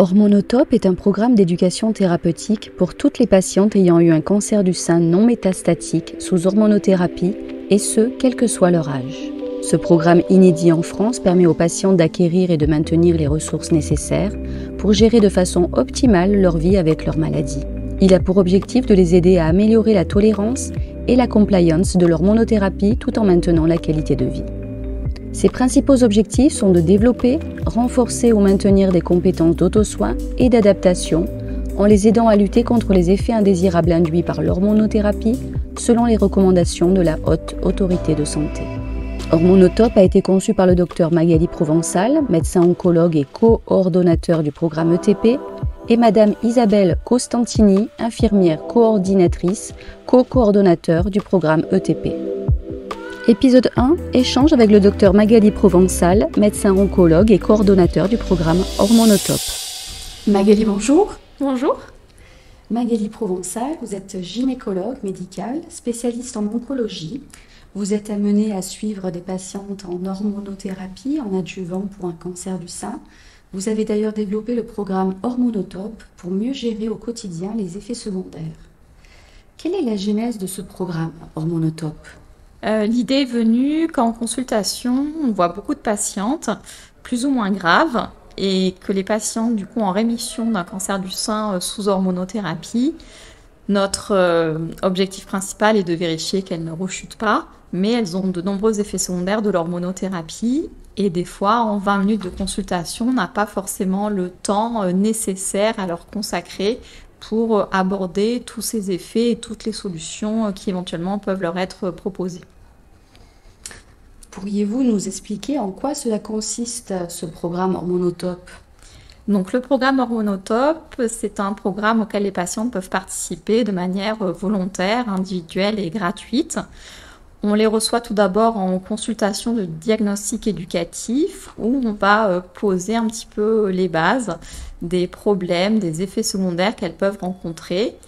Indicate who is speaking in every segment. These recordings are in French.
Speaker 1: Hormonotope est un programme d'éducation thérapeutique pour toutes les patientes ayant eu un cancer du sein non métastatique sous hormonothérapie, et ce, quel que soit leur âge. Ce programme inédit en France permet aux patientes d'acquérir et de maintenir les ressources nécessaires pour gérer de façon optimale leur vie avec leur maladie. Il a pour objectif de les aider à améliorer la tolérance et la compliance de leur monothérapie tout en maintenant la qualité de vie. Ses principaux objectifs sont de développer, renforcer ou maintenir des compétences d'auto-soin et d'adaptation en les aidant à lutter contre les effets indésirables induits par l'hormonothérapie selon les recommandations de la Haute Autorité de Santé. Hormonotope a été conçu par le Dr Magali Provençal, médecin oncologue et co-ordonnateur du programme ETP, et Madame Isabelle Costantini, infirmière coordinatrice, co-coordonnateur du programme ETP. Épisode 1, échange avec le Dr Magali Provençal, médecin oncologue et coordonnateur du programme Hormonotope. Magali, bonjour.
Speaker 2: Bonjour.
Speaker 1: Magali Provençal, vous êtes gynécologue médicale, spécialiste en oncologie. Vous êtes amenée à suivre des patientes en hormonothérapie en adjuvant pour un cancer du sein. Vous avez d'ailleurs développé le programme Hormonotope pour mieux gérer au quotidien les effets secondaires. Quelle est la genèse de ce programme Hormonotope ?
Speaker 2: L'idée est venue qu'en consultation, on voit beaucoup de patientes plus ou moins graves et que les patientes du coup en rémission d'un cancer du sein sous hormonothérapie, notre objectif principal est de vérifier qu'elles ne rechutent pas, mais elles ont de nombreux effets secondaires de l'hormonothérapie et des fois en 20 minutes de consultation, on n'a pas forcément le temps nécessaire à leur consacrer pour aborder tous ces effets et toutes les solutions qui éventuellement peuvent leur être proposées.
Speaker 1: Pourriez-vous nous expliquer en quoi cela consiste, ce programme Hormonotope ?
Speaker 2: Donc le programme Hormonotope, c'est un programme auquel les patientes peuvent participer de manière volontaire, individuelle et gratuite. On les reçoit tout d'abord en consultation de diagnostic éducatif où on va poser un petit peu les bases des problèmes, des effets secondaires qu'elles peuvent rencontrer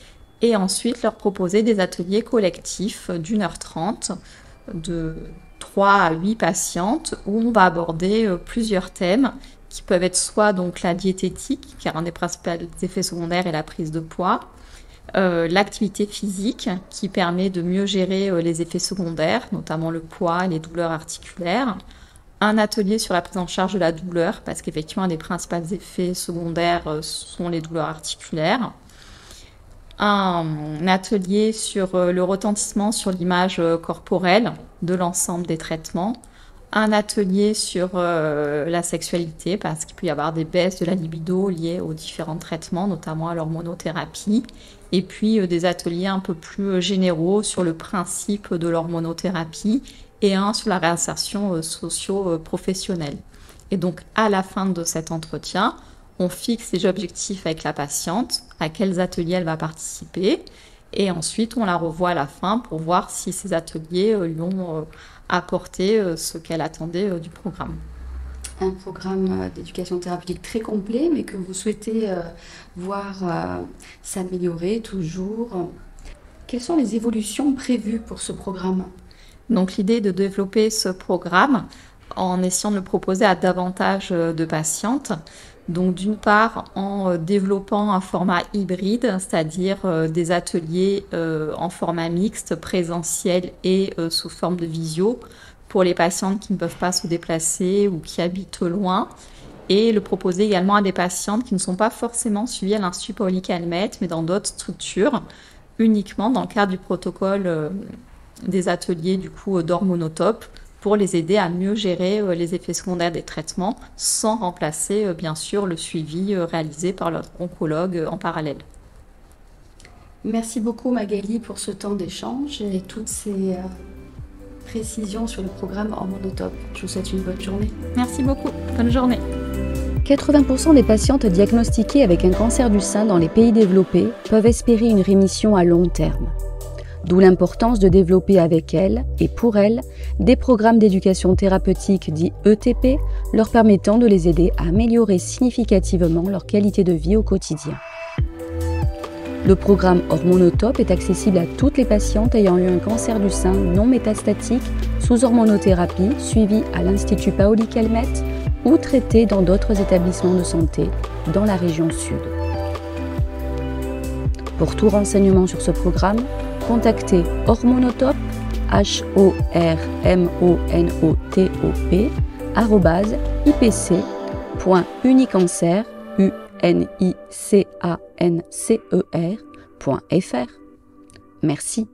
Speaker 2: et ensuite leur proposer des ateliers collectifs d'1h30 de 3 à 8 patientes où on va aborder plusieurs thèmes qui peuvent être soit donc la diététique, car un des principaux effets secondaires est la prise de poids, l'activité physique qui permet de mieux gérer les effets secondaires, notamment le poids et les douleurs articulaires, un atelier sur la prise en charge de la douleur, parce qu'effectivement un des principaux effets secondaires sont les douleurs articulaires, un atelier sur le retentissement sur l'image corporelle de l'ensemble des traitements, un atelier sur la sexualité, parce qu'il peut y avoir des baisses de la libido liées aux différents traitements, notamment à l'hormonothérapie, et puis des ateliers un peu plus généraux sur le principe de l'hormonothérapie, et un sur la réinsertion socio-professionnelle. Et donc, à la fin de cet entretien, on fixe les objectifs avec la patiente, à quels ateliers elle va participer, et ensuite on la revoit à la fin pour voir si ces ateliers lui ont apporté ce qu'elle attendait du programme.
Speaker 1: Un programme d'éducation thérapeutique très complet, mais que vous souhaitez voir s'améliorer toujours. Quelles sont les évolutions prévues pour ce programme ?
Speaker 2: Donc l'idée est de développer ce programme en essayant de le proposer à davantage de patientes. Donc d'une part en développant un format hybride, c'est-à-dire des ateliers en format mixte, présentiel et sous forme de visio pour les patientes qui ne peuvent pas se déplacer ou qui habitent loin, et le proposer également à des patientes qui ne sont pas forcément suivies à l'Institut Paoli-Calmettes mais dans d'autres structures, uniquement dans le cadre du protocole des ateliers du coup d'Hormonotope, pour les aider à mieux gérer les effets secondaires des traitements sans remplacer bien sûr le suivi réalisé par leur oncologue en parallèle.
Speaker 1: Merci beaucoup Magali pour ce temps d'échange et toutes ces précisions sur le programme Hormonotope. Je vous souhaite une bonne journée.
Speaker 2: Merci beaucoup, bonne journée.
Speaker 1: 80% des patientes diagnostiquées avec un cancer du sein dans les pays développés peuvent espérer une rémission à long terme. D'où l'importance de développer avec elles et pour elles des programmes d'éducation thérapeutique dits ETP, leur permettant de les aider à améliorer significativement leur qualité de vie au quotidien. Le programme Hormonotope est accessible à toutes les patientes ayant eu un cancer du sein non métastatique sous hormonothérapie suivi à l'Institut Paoli-Calmettes ou traités dans d'autres établissements de santé dans la région Sud. Pour tout renseignement sur ce programme, contactez Hormonotop, HORMONOTOP, @ipc.unicancer.fr. Merci.